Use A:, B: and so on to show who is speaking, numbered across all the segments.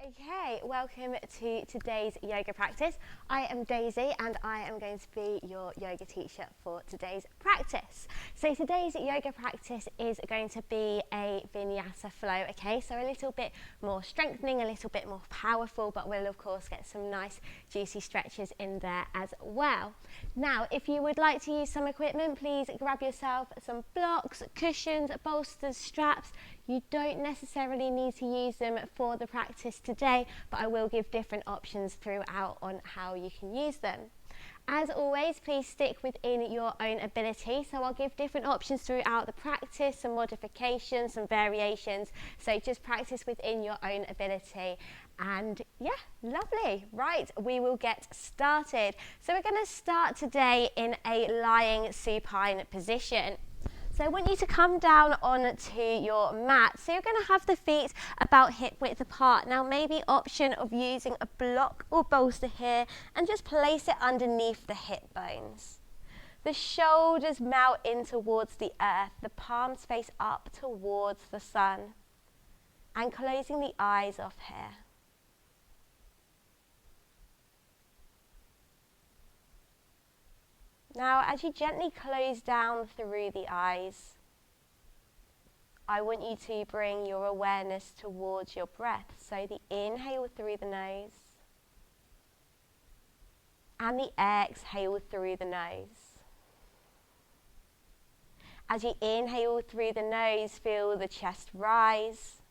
A: Okay, welcome to today's yoga practice. I am Daisy and I am going to be your yoga teacher for today's practice. So today's yoga practice is going to be a Vinyasa Flow, okay? So a little bit more strengthening, a little bit more powerful, but we'll of course get some nice juicy stretches in there as well. Now, if you would like to use some equipment, please grab yourself some blocks, cushions, bolsters, straps. You don't necessarily need to use them for the practice today, but I will give different options throughout on how you can use them. As always, please stick within your own ability. So I'll give different options throughout the practice, some modifications, some variations. So just practice within your own ability. And yeah, lovely. Right, we will get started. So we're going to start today in a lying supine position. So I want you to come down onto your mat. So you're going to have the feet about hip width apart. Now maybe option of using a block or bolster here and just place it underneath the hip bones. The shoulders melt in towards the earth, the palms face up towards the sun, and closing the eyes off here. Now, as you gently close down through the eyes, I want you to bring your awareness towards your breath. So the inhale through the nose and the exhale through the nose. As you inhale through the nose, feel the chest rise.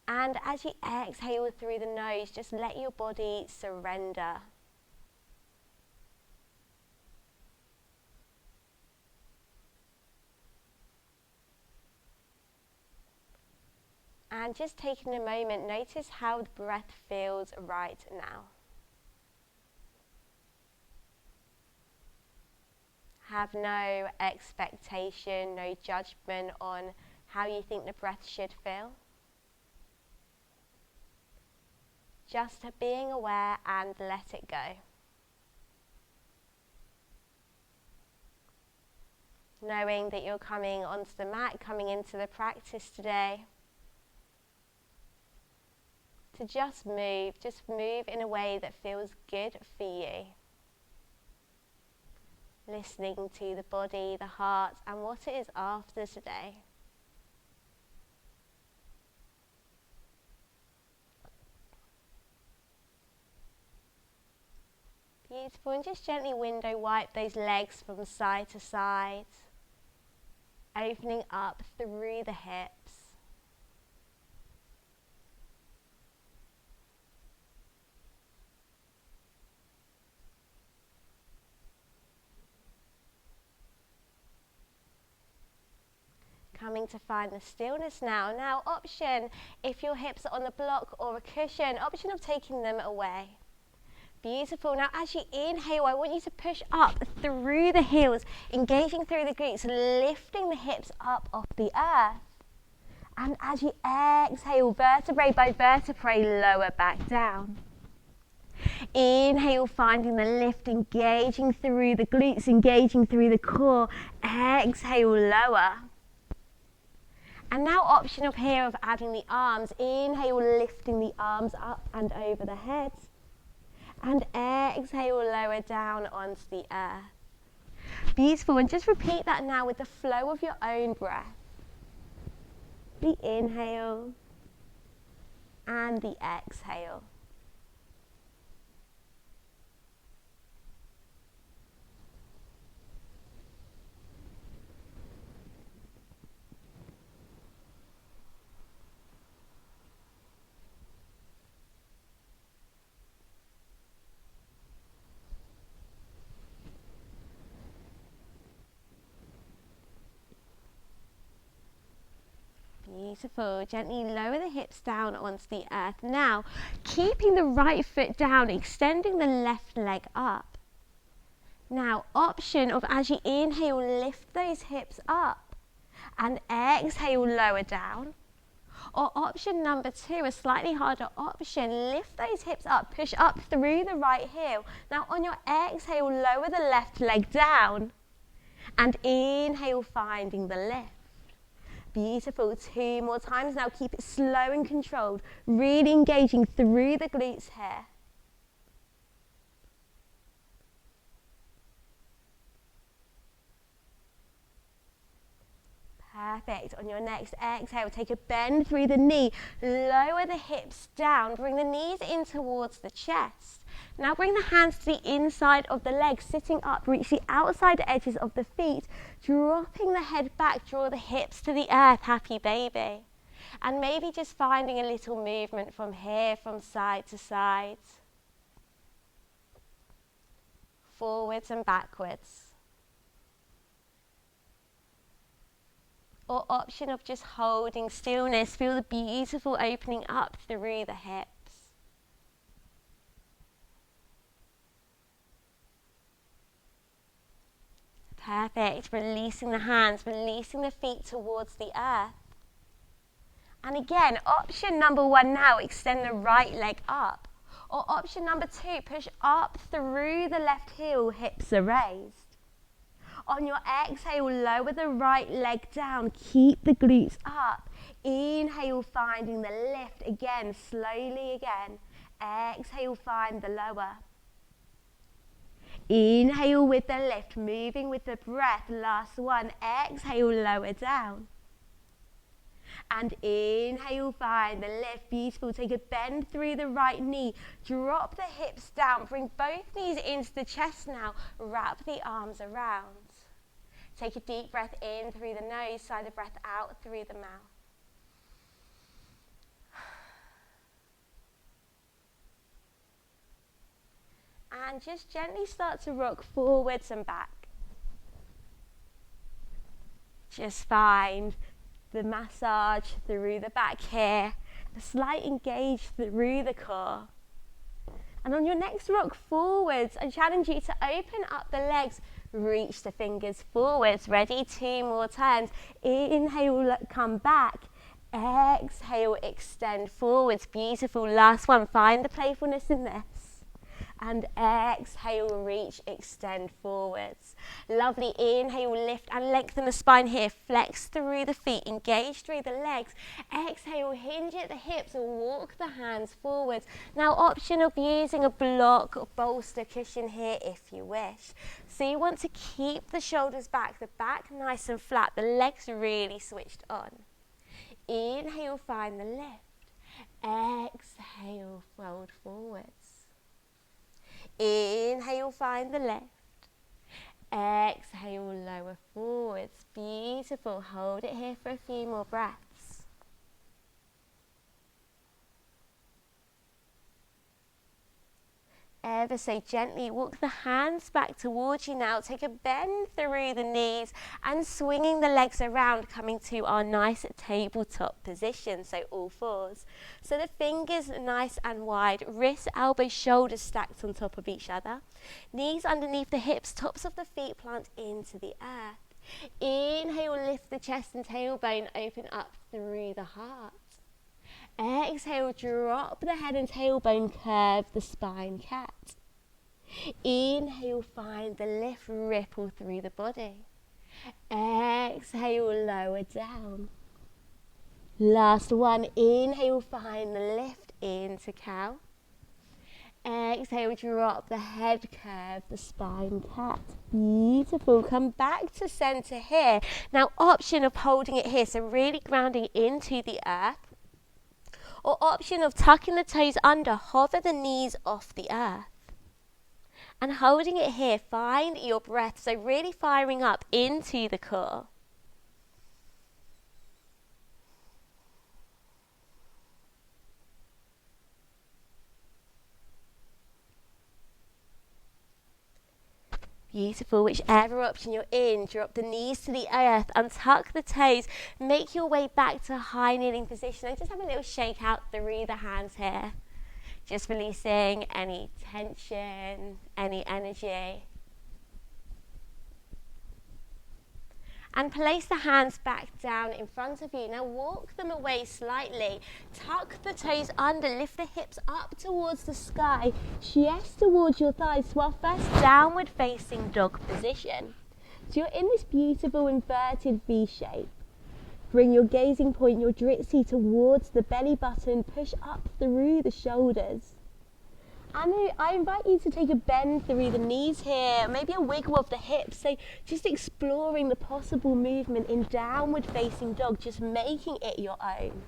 A: And as you exhale through the nose, just let your body surrender. And just taking a moment, notice how the breath feels right now. Have no expectation, no judgment on how you think the breath should feel. Just being aware and let it go. Knowing that you're coming onto the mat, coming into the practice today, to just move in a way that feels good for you. Listening to the body, the heart, and what it is after today. Beautiful, and just gently window wipe those legs from side to side, opening up through the hips. Coming to find the stillness now. Now option, if your hips are on the block or a cushion, option of taking them away. Beautiful. Now as you inhale, I want you to push up through the heels, engaging through the glutes, lifting the hips up off the earth. And as you exhale, vertebrae by vertebrae, lower back down. Inhale, finding the lift, engaging through the glutes, engaging through the core. Exhale, lower. And now option up here of adding the arms. Inhale, lifting the arms up and over the head. And exhale, lower down onto the earth. Beautiful, and just repeat that now with the flow of your own breath. The inhale and the exhale. Beautiful. Gently lower the hips down onto the earth. Now, keeping the right foot down, extending the left leg up. Now, option of as you inhale, lift those hips up and exhale, lower down. Or option number two, a slightly harder option, lift those hips up, push up through the right heel. Now, on your exhale, lower the left leg down and inhale, finding the lift. Beautiful. 2 more times. Now keep it slow and controlled. Really engaging through the glutes here. Perfect. On your next exhale, take a bend through the knee. Lower the hips down. Bring the knees in towards the chest. Now bring the hands to the inside of the legs, sitting up. Reach the outside edges of the feet. Dropping the head back. Draw the hips to the earth. Happy baby. And maybe just finding a little movement from here, from side to side. Forwards and backwards. Or option of just holding stillness. Feel the beautiful opening up through the hips. Perfect. Releasing the hands, releasing the feet towards the earth. And again, option number 1 now, extend the right leg up. Or option number 2, push up through the left heel, hips are raised. On your exhale, lower the right leg down. Keep the glutes up. Inhale, finding the lift. Again, slowly again. Exhale, find the lower. Inhale with the lift, moving with the breath. Last one. Exhale, lower down. And inhale, find the lift. Beautiful. Take a bend through the right knee. Drop the hips down. Bring both knees into the chest now. Wrap the arms around. Take a deep breath in through the nose, sigh the breath out through the mouth. And just gently start to rock forwards and back. Just find the massage through the back here, a slight engage through the core. And on your next rock forwards, I challenge you to open up the legs. Reach the fingers forwards. Ready? 2 more turns. Inhale, come back. Exhale, extend forwards. Beautiful. Last one. Find the playfulness in this. And exhale, reach, extend forwards. Lovely. Inhale, lift and lengthen the spine here. Flex through the feet. Engage through the legs. Exhale, hinge at the hips and walk the hands forwards. Now, option of using a block or bolster cushion here if you wish. So you want to keep the shoulders back, the back nice and flat, the legs really switched on. Inhale, find the lift. Exhale, fold forwards. Inhale, find the lift. Exhale, lower forwards. Beautiful. Hold it here for a few more breaths. Ever so gently walk the hands back towards you now. Take a bend through the knees and swinging the legs around, coming to our nice tabletop position, so all fours. So the fingers are nice and wide, wrists, elbows, shoulders stacked on top of each other. Knees underneath the hips, tops of the feet plant into the earth. Inhale, lift the chest and tailbone, open up through the heart. Exhale, drop the head and tailbone, curve the spine, cat. Inhale, find the lift, ripple through the body. Exhale, lower down. Last one, inhale, find the lift into cow. Exhale, drop the head, curve the spine, cat. Beautiful. Come back to center here. Now, option of holding it here, so really grounding into the earth. Or option of tucking the toes under, hover the knees off the earth. And holding it here, find your breath, so really firing up into the core. Beautiful. Whichever option you're in, drop the knees to the earth, untuck the toes, make your way back to high kneeling position and just have a little shake out through the hands here. Just releasing any tension, any energy. And place the hands back down in front of you. Now walk them away slightly. Tuck the toes under, lift the hips up towards the sky, chest towards your thighs. So our first downward facing dog position. So you're in this beautiful inverted V shape. Bring your gazing point, your dritsi, towards the belly button. Push up through the shoulders. And I invite you to take a bend through the knees here, maybe a wiggle of the hips. So just exploring the possible movement in downward facing dog, just making it your own.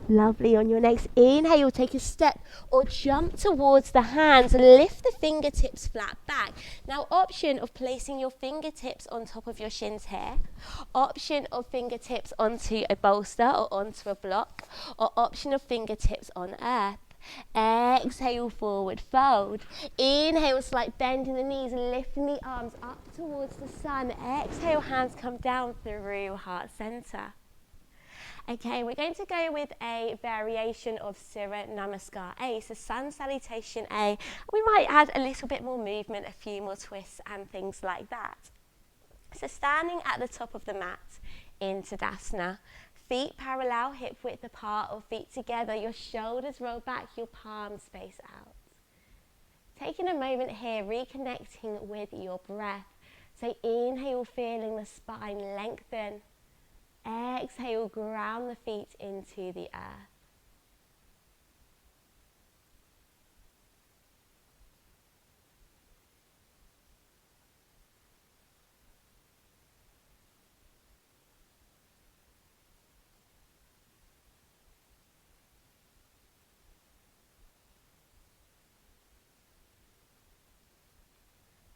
A: Lovely. On your next inhale, take a step or jump towards the hands and lift the fingertips flat back. Now, option of placing your fingertips on top of your shins here, option of fingertips onto a bolster or onto a block, or option of fingertips on earth. Exhale, forward fold. Inhale, slight bend in the knees, lifting the arms up towards the sun. Exhale, hands come down through heart center. Okay, we're going to go with a variation of Surya Namaskar A, so Sun Salutation A. We might add a little bit more movement, a few more twists and things like that. So standing at the top of the mat in Tadasana, feet parallel, hip width apart or feet together, your shoulders roll back, your palms face out. Taking a moment here, reconnecting with your breath. So inhale, feeling the spine lengthen. Exhale, ground the feet into the earth.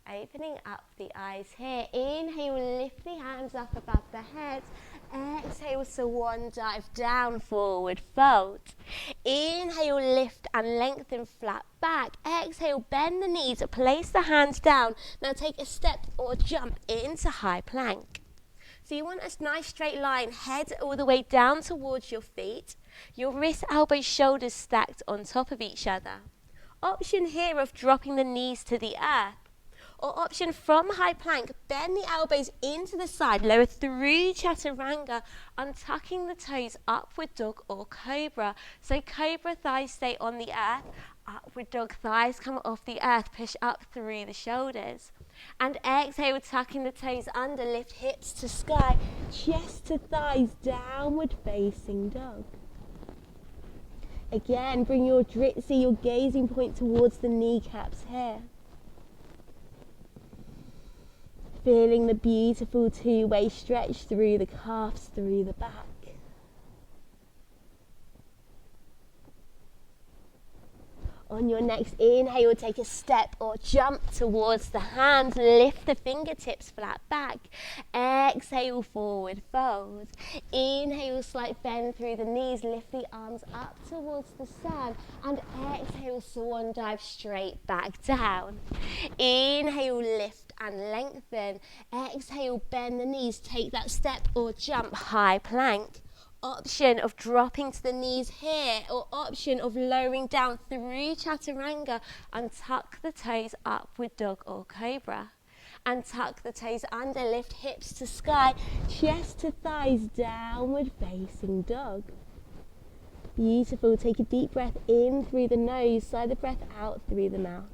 A: Opening up the eyes here. Inhale, lift the hands up above the head. Exhale, swan dive down, forward fold. Inhale, lift and lengthen flat back. Exhale, bend the knees, place the hands down. Now take a step or jump into high plank. So you want a nice straight line, head all the way down towards your feet. Your wrists, elbows, shoulders stacked on top of each other. Option here of dropping the knees to the earth. Or option from high plank, bend the elbows into the side, lower through chaturanga, untucking the toes, upward dog or cobra. So cobra, thighs stay on the earth, upward dog, thighs come off the earth, push up through the shoulders. And exhale, tucking the toes under, lift hips to sky, chest to thighs, downward facing dog. Again, bring your dritsi, your gazing point towards the kneecaps here. Feeling the beautiful two-way stretch through the calves, through the back. On your next inhale, take a step or jump towards the hands. Lift the fingertips flat back. Exhale, forward fold. Inhale, slight bend through the knees. Lift the arms up towards the sun. And exhale, swan dive straight back down. Inhale, lift and lengthen. Exhale, bend the knees. Take that step or jump, high plank. Option of dropping to the knees here, or option of lowering down through chaturanga and tuck the toes upward dog or cobra. And tuck the toes under, lift hips to sky, chest to thighs, downward facing dog. Beautiful. Take a deep breath in through the nose, sigh the breath out through the mouth.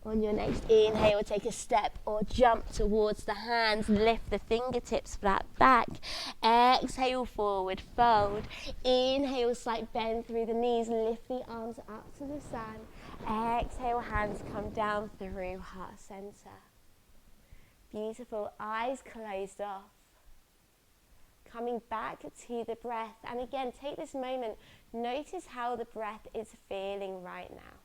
A: On your next inhale, take a step or jump towards the hands. Lift the fingertips flat back. Exhale, forward fold. Inhale, slight bend through the knees. Lift the arms up to the sun. Exhale, hands come down through heart center. Beautiful. Eyes closed off. Coming back to the breath. And again, take this moment. Notice how the breath is feeling right now.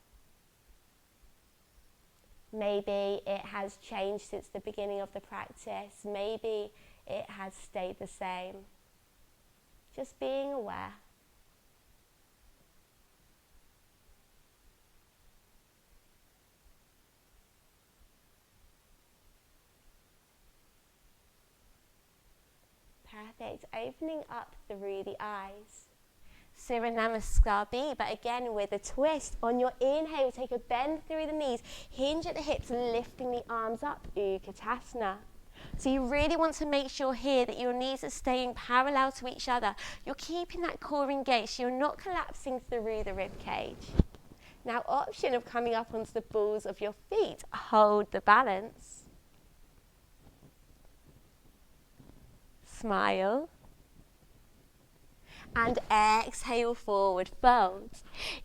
A: Maybe it has changed since the beginning of the practice. Maybe it has stayed the same. Just being aware. Perfect. Opening up through the eyes. Surya Namaskar B, but again with a twist. On your inhale, take a bend through the knees, hinge at the hips, lifting the arms up, Utkatasana. So you really want to make sure here that your knees are staying parallel to each other. You're keeping that core engaged, you're not collapsing through the rib cage. Now, option of coming up onto the balls of your feet, hold the balance. Smile. And exhale, forward fold.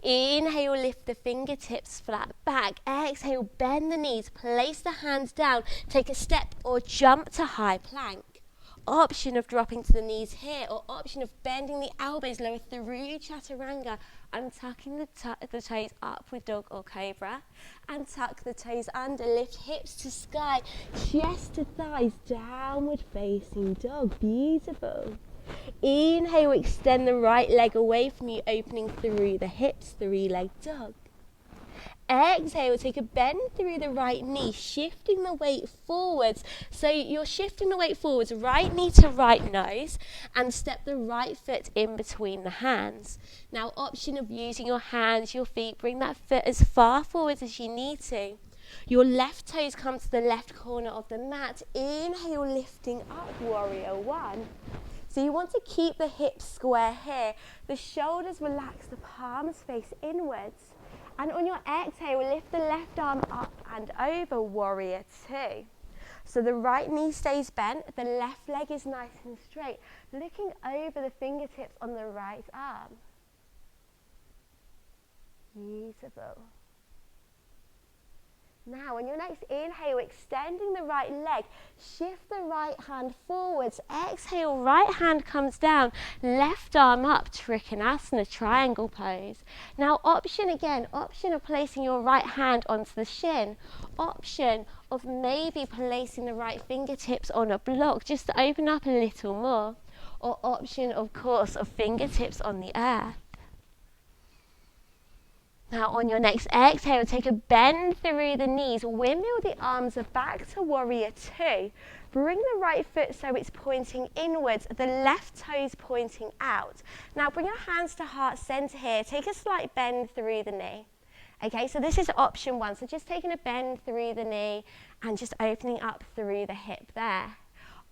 A: Inhale, lift the fingertips flat back. Exhale, bend the knees, place the hands down, take a step or jump to high plank. Option of dropping to the knees here, or option of bending the elbows lower through chaturanga and tucking the toes up with dog or cobra. And tuck the toes under, lift hips to sky, chest to thighs, downward facing dog. Beautiful. Inhale, extend the right leg away from you, opening through the hips, three-leg dog. Exhale, take a bend through the right knee, shifting the weight forwards. So you're shifting the weight forwards, right knee to right nose, and step the right foot in between the hands. Now, option of using your hands, your feet, bring that foot as far forward as you need to. Your left toes come to the left corner of the mat. Inhale, lifting up, warrior one. So you want to keep the hips square here. The shoulders relax, the palms face inwards. And on your exhale, lift the left arm up and over, warrior two. So the right knee stays bent, the left leg is nice and straight, looking over the fingertips on the right arm. Beautiful. Now, on your next inhale, extending the right leg, shift the right hand forwards. Exhale, right hand comes down, left arm up, Trikonasana, triangle pose. Now, option of placing your right hand onto the shin. Option of maybe placing the right fingertips on a block just to open up a little more. Or option, of course, of fingertips on the earth. Now, on your next exhale, take a bend through the knees, windmill the arms back to warrior two. Bring the right foot so it's pointing inwards, the left toes pointing out. Now, bring your hands to heart center here. Take a slight bend through the knee. Okay, so this is option one. So just taking a bend through the knee and just opening up through the hip there.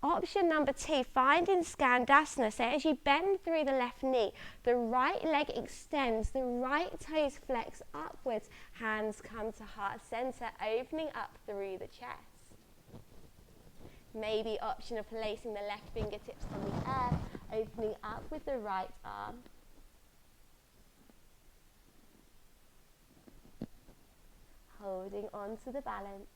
A: Option number two, finding Skandasana. So as you bend through the left knee, the right leg extends, the right toes flex upwards, hands come to heart center, opening up through the chest. Maybe option of placing the left fingertips on the earth, opening up with the right arm. Holding on to the balance.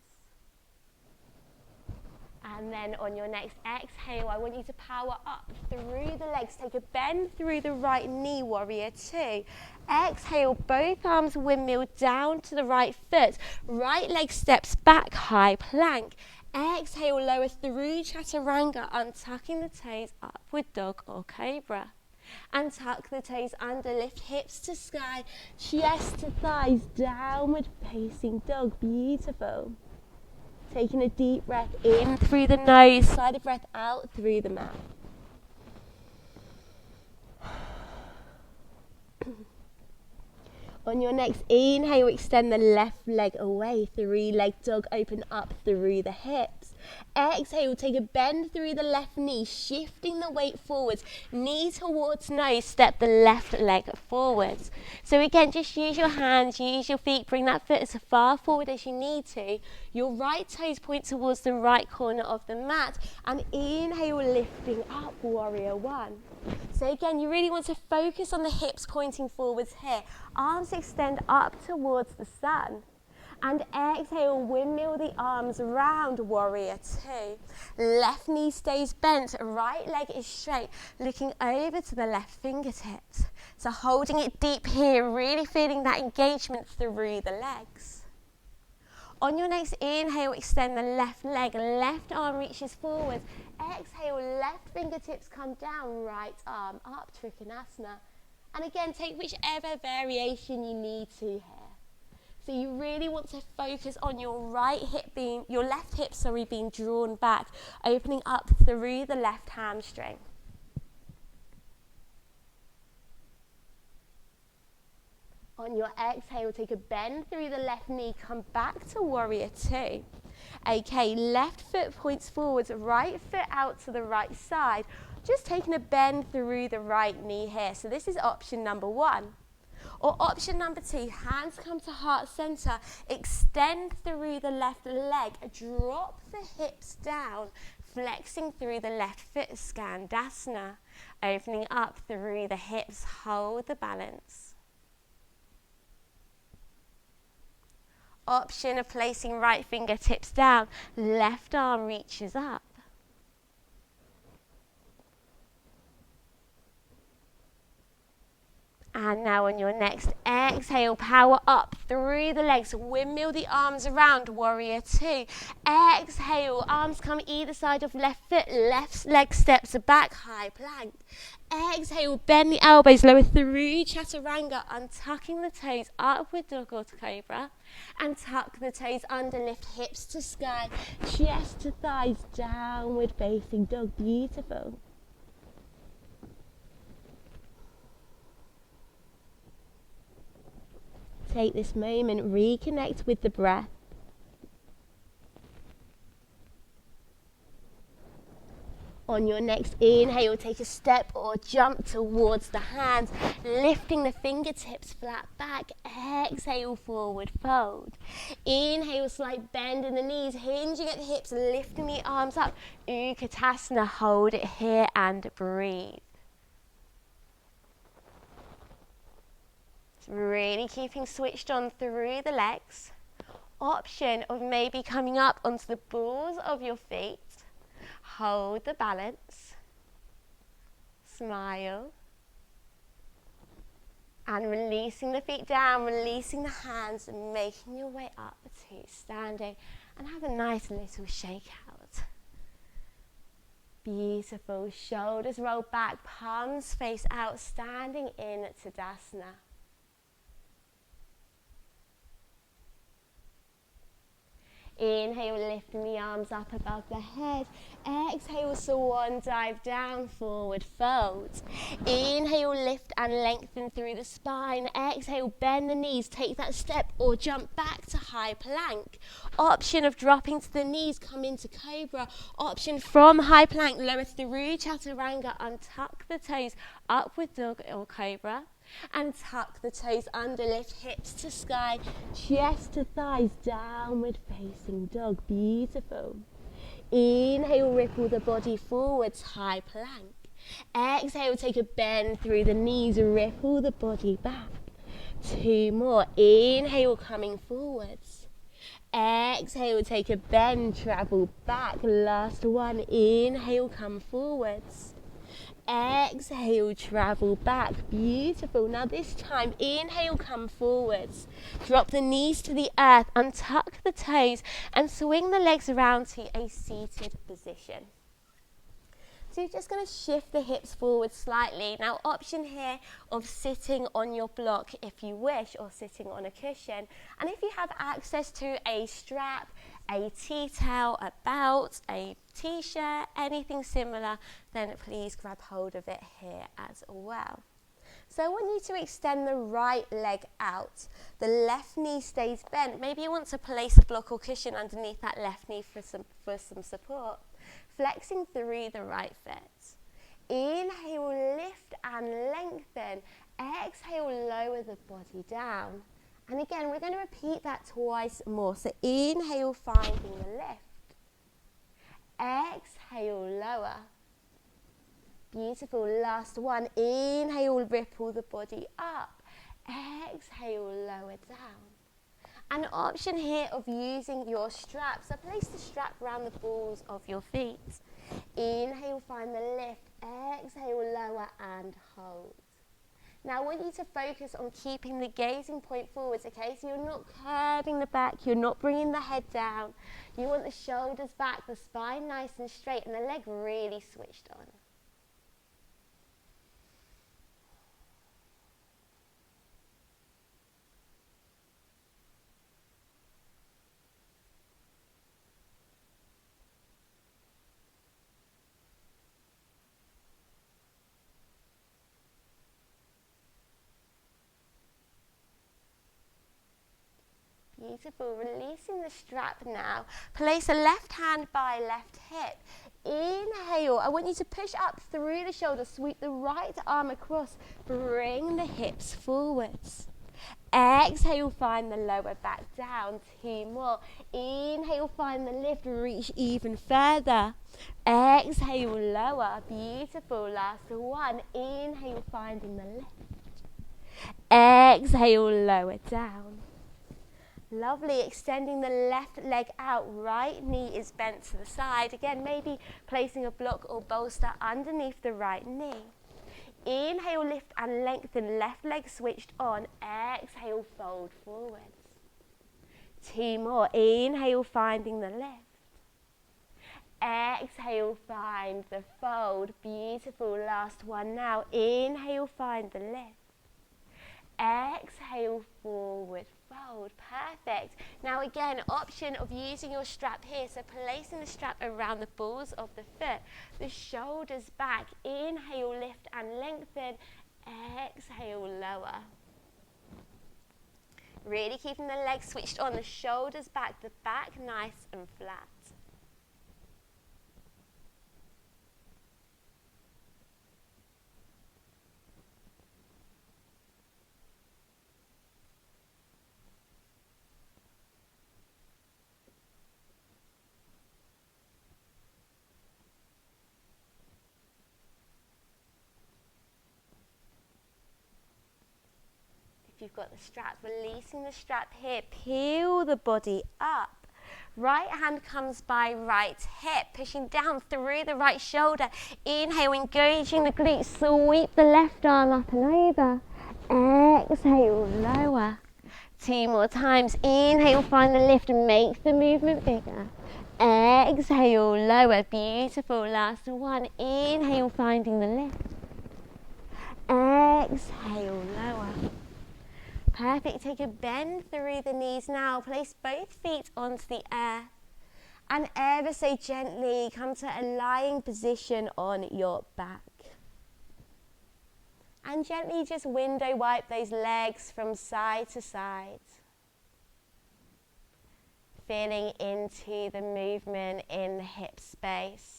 A: And then on your next exhale, I want you to power up through the legs. Take a bend through the right knee, warrior two. Exhale, both arms windmill down to the right foot. Right leg steps back, high plank. Exhale, lower through chaturanga, untucking the toes up with dog or cobra. And tuck the toes under, lift hips to sky, chest to thighs, downward facing dog. Beautiful. Taking a deep breath in through the nose, side of breath out through the mouth. On your next inhale, extend the left leg away, three-leg dog, open up through the hips. Exhale, take a bend through the left knee, shifting the weight forwards, knee towards nose, step the left leg forwards. So again, just use your hands, use your feet, bring that foot as far forward as you need to. Your right toes point towards the right corner of the mat, and inhale, lifting up, warrior one. So again, you really want to focus on the hips pointing forwards here. Arms extend up towards the sun. And exhale, windmill the arms round, warrior two. Left knee stays bent, right leg is straight, looking over to the left fingertips. So holding it deep here, really feeling that engagement through the legs. On your next inhale, extend the left leg, left arm reaches forward. Exhale, left fingertips come down, right arm up, Trikonasana. And again, take whichever variation you need to here. So you really want to focus on your left hip being drawn back, opening up through the left hamstring. On your exhale, take a bend through the left knee, come back to warrior two. Okay, left foot points forwards, right foot out to the right side. Just taking a bend through the right knee here. So this is option number one. Or option number two, hands come to heart center, extend through the left leg, drop the hips down, flexing through the left foot, Skandasana, opening up through the hips, hold the balance. Option of placing right fingertips down, left arm reaches up. And now on your next exhale, power up through the legs, windmill the arms around, warrior two. Exhale, arms come either side of left foot, left leg steps back, high plank. Exhale, bend the elbows, lower through chaturanga, untucking the toes, upward dog or cobra. And tuck the toes under, lift hips to sky, chest to thighs, downward facing dog, beautiful. Take this moment, reconnect with the breath. On your next inhale, take a step or jump towards the hands, lifting the fingertips flat back. Exhale, forward fold. Inhale, slight bend in the knees, hinging at the hips, lifting the arms up. Utkatasana, hold it here and breathe. Really keeping switched on through the legs. Option of maybe coming up onto the balls of your feet. Hold the balance. Smile. And releasing the feet down, releasing the hands, and making your way up to standing. And have a nice little shake out. Beautiful. Shoulders roll back, palms face out, standing in Tadasana. Inhale, lifting the arms up above the head. Exhale, swan dive down, forward fold. Inhale, lift and lengthen through the spine. Exhale, bend the knees, take that step or jump back to high plank. Option of dropping to the knees, come into cobra. Option from high plank, lower through chaturanga, untuck the toes, upward dog or cobra. And tuck the toes under, lift hips to sky, chest to thighs, downward facing dog, beautiful. Inhale, ripple the body forwards, high plank. Exhale, take a bend through the knees, ripple the body back. Two more, inhale, coming forwards. Exhale, take a bend, travel back, last one, inhale, come forwards. Exhale, travel back, beautiful. Now this time, inhale, come forwards. Drop the knees to the earth, untuck the toes and swing the legs around to a seated position. So you're just going to shift the hips forward slightly. Now option here of sitting on your block if you wish, or sitting on a cushion. And if you have access to a strap, a tea towel, a belt, a t-shirt, anything similar, then please grab hold of it here as well. So I want you to extend the right leg out. The left knee stays bent. Maybe you want to place a block or cushion underneath that left knee for some support. Flexing through the right foot. Inhale, lift and lengthen. Exhale, lower the body down. And again, we're going to repeat that twice more. So inhale, finding the lift. Exhale, lower. Beautiful. Last one. Inhale, ripple the body up. Exhale, lower down. An option here of using your strap. So place the strap around the balls of your feet. Inhale, find the lift. Exhale, lower and hold. Now I want you to focus on keeping the gazing point forwards, okay? So you're not curving the back, you're not bringing the head down. You want the shoulders back, the spine nice and straight, and the leg really switched on. Beautiful. Releasing the strap now. Place a left hand by left hip. Inhale. I want you to push up through the shoulder. Sweep the right arm across. Bring the hips forwards. Exhale, find the lower back down. 2 more. Inhale, find the lift. Reach even further. Exhale, lower. Beautiful. Last one. Inhale, finding the lift. Exhale, lower down. Lovely. Extending the left leg out. Right knee is bent to the side. Again, maybe placing a block or bolster underneath the right knee. Inhale, lift and lengthen. Left leg switched on. Exhale, fold forwards. 2 more. Inhale, finding the lift. Exhale, find the fold. Beautiful. Last one now. Inhale, find the lift. Exhale, forward fold. Perfect. Now again, option of using your strap here. So placing the strap around the balls of the foot, the shoulders back. Inhale, lift and lengthen. Exhale, lower. Really keeping the legs switched on, the shoulders back, the back nice and flat. You've got the strap, releasing the strap here, peel the body up. Right hand comes by right hip, pushing down through the right shoulder. Inhale, engaging the glutes, sweep the left arm up and over. Exhale, lower. 2 more times. Inhale, find the lift and make the movement bigger. Exhale, lower. Beautiful. Last one. Inhale, finding the lift. Exhale, lower. Perfect. Take a bend through the knees now. Place both feet onto the earth. And ever so gently come to a lying position on your back. And gently just window wipe those legs from side to side. Feeling into the movement in the hip space.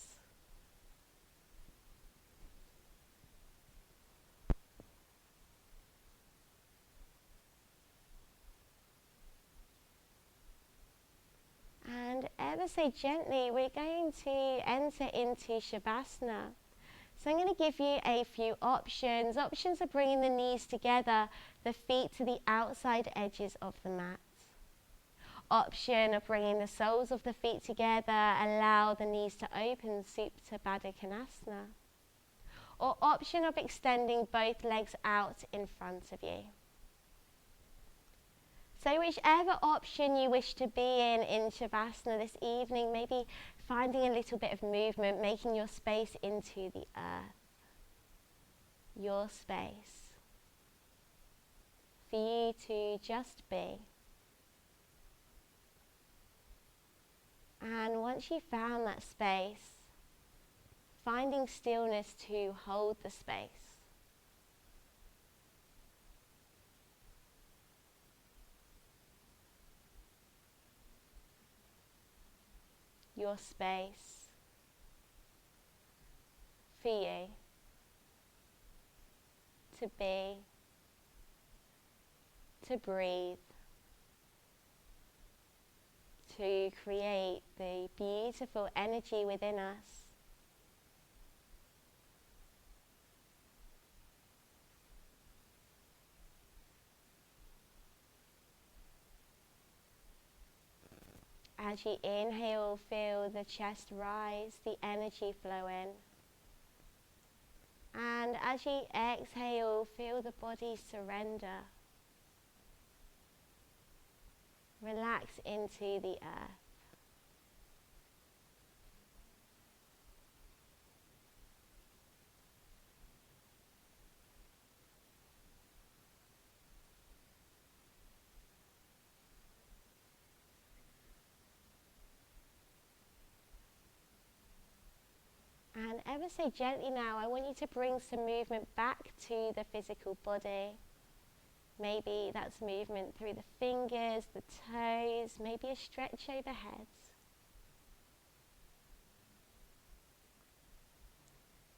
A: And ever so gently, we're going to enter into Shavasana. So I'm going to give you a few options. Options are bringing the knees together, the feet to the outside edges of the mat. Option of bringing the soles of the feet together, allow the knees to open, Supta Baddha Konasana. Or option of extending both legs out in front of you. So whichever option you wish to be in Shavasana this evening, maybe finding a little bit of movement, making your space into the earth. Your space. For you to just be. And once you've found that space, finding stillness to hold the space. Your space for you to be, to breathe, to create the beautiful energy within us. As you inhale, feel the chest rise, the energy flow in. And as you exhale, feel the body surrender. Relax into the earth. And ever so gently now, I want you to bring some movement back to the physical body. Maybe that's movement through the fingers, the toes, maybe a stretch overhead.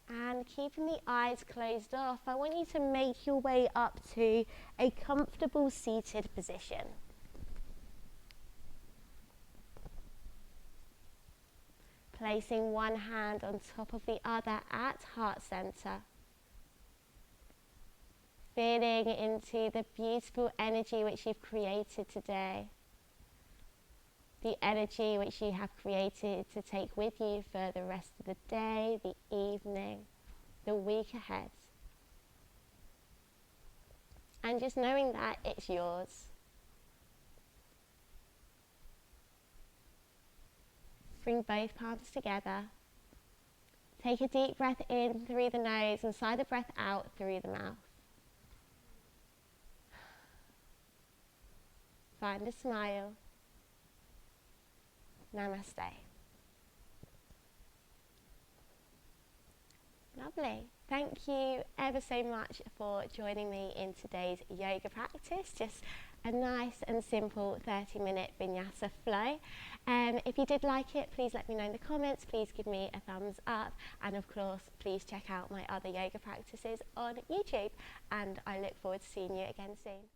A: And keeping the eyes closed off, I want you to make your way up to a comfortable seated position. Placing one hand on top of the other at heart center. Feeling into the beautiful energy which you've created today. The energy which you have created to take with you for the rest of the day, the evening, the week ahead. And just knowing that it's yours. Bring both palms together. Take a deep breath in through the nose and sigh the breath out through the mouth. Find a smile. Namaste. Lovely. Thank you ever so much for joining me in today's yoga practice. Just a nice and simple 30-minute Vinyasa Flow. If you did like it, please let me know in the comments. Please give me a thumbs up. And of course, please check out my other yoga practices on YouTube. And I look forward to seeing you again soon.